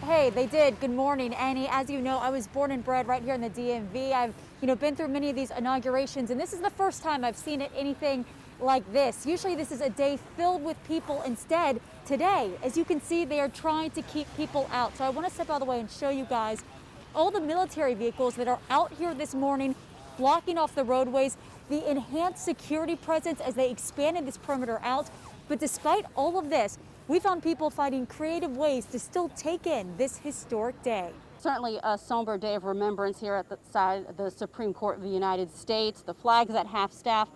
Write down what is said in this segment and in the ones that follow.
Hey, they did. Good morning, Annie. As you know, I was born and bred right here in the DMV. I've, been through many of these inaugurations, and this is the first time I've seen anything like this. Usually this is a day filled with people. Instead, today, as you can see, they are trying to keep people out. So I want to step out of the way and show you guys all the military vehicles that are out here this morning, blocking off the roadways, the enhanced security presence as they expanded this perimeter out. But despite all of this, we found people finding creative ways to still take in this historic day. Certainly a somber day of remembrance here at the side of the Supreme Court of the United States. The flags at half-staff,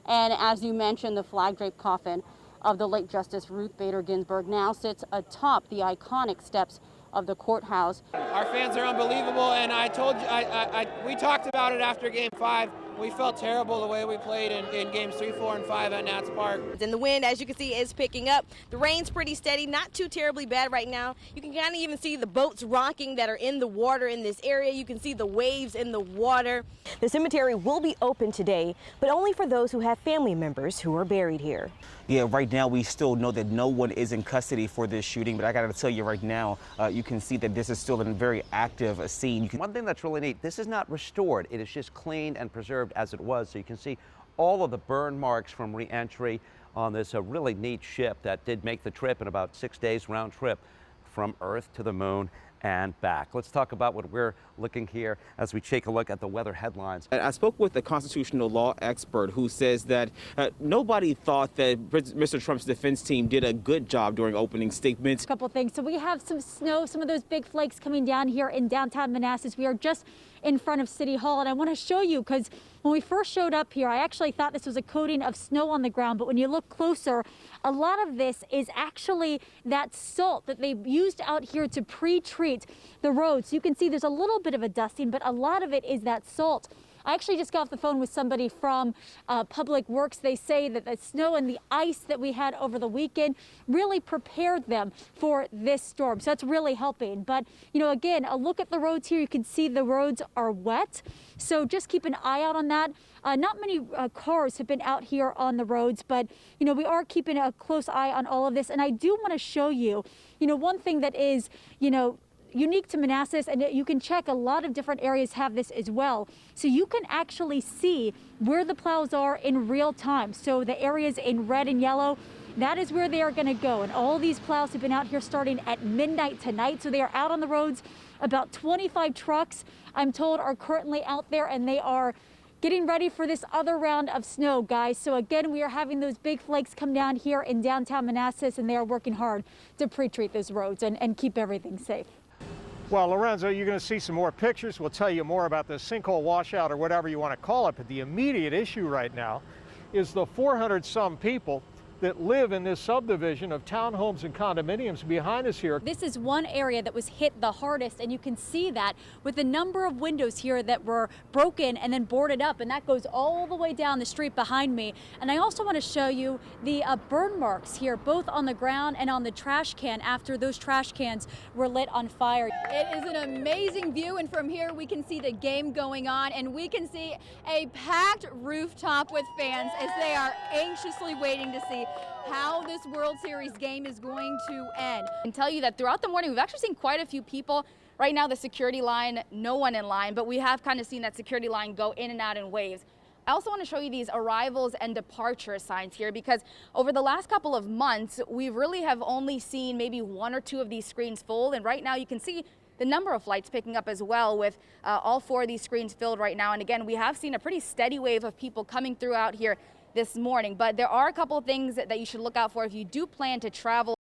and as you mentioned, the flag-draped coffin of the late Justice Ruth Bader Ginsburg now sits atop the iconic steps of the courthouse. Our fans are unbelievable, and I told you, we talked about it after Game 5. We felt terrible the way we played in Games 3, 4, and 5 at Nats Park. And the wind, as you can see, is picking up. The rain's pretty steady, not too terribly bad right now. You can kind of even see the boats rocking that are in the water in this area. You can see the waves in the water. The cemetery will be open today, but only for those who have family members who are buried here. Yeah, right now we still know that no one is in custody for this shooting, but I got to tell you right now, you can see that this is still a very active scene. One thing that's really neat, this is not restored. It is just cleaned and preserved as it was. So you can see all of the burn marks from re-entry on this really neat ship that did make the trip in about 6 days round trip from Earth to the moon and back. Let's talk about what we're looking here as we take a look at the weather headlines. I spoke with a constitutional law expert who says that nobody thought that Mr. Trump's defense team did a good job during opening statements. A couple things. So we have some snow, some of those big flakes coming down here in downtown Manassas. We are just in front of City Hall, and I want to show you because when we first showed up here, I actually thought this was a coating of snow on the ground, but when you look closer, a lot of this is actually that salt that they used out here to pre-treat the roads. You can see there's a little bit of a dusting, but a lot of it is that salt. I actually just got off the phone with somebody from Public Works. They say that the snow and the ice that we had over the weekend really prepared them for this storm. So that's really helping. But, again, a look at the roads here. You can see the roads are wet. So just keep an eye out on that. Not many cars have been out here on the roads, but, we are keeping a close eye on all of this. And I do want to show you, one thing that is, unique to Manassas, and you can check a lot of different areas have this as well. So you can actually see where the plows are in real time. So the areas in red and yellow, that is where they are going to go. And all these plows have been out here starting at midnight tonight. So they are out on the roads. About 25 trucks, I'm told, are currently out there, and they are getting ready for this other round of snow, guys. So again, we are having those big flakes come down here in downtown Manassas, and they are working hard to pre-treat those roads and keep everything safe. Well, Lorenzo, you're going to see some more pictures. We'll tell you more about the sinkhole washout or whatever you want to call it. But the immediate issue right now is the 400-some people that live in this subdivision of townhomes and condominiums behind us here. This is one area that was hit the hardest, and you can see that with the number of windows here that were broken and then boarded up, and that goes all the way down the street behind me. And I also want to show you the burn marks here, both on the ground and on the trash can after those trash cans were lit on fire. It is an amazing view, and from here we can see the game going on, and we can see a packed rooftop with fans as they are anxiously waiting to see how this World Series game is going to end. I can tell you that throughout the morning, we've actually seen quite a few people. Right now, the security line, no one in line, but we have kind of seen that security line go in and out in waves. I also want to show you these arrivals and departure signs here because over the last couple of months, we really have only seen maybe one or two of these screens full. And right now you can see the number of flights picking up as well with all four of these screens filled right now. And again, we have seen a pretty steady wave of people coming through out here this morning, but there are a couple of things that you should look out for if you do plan to travel.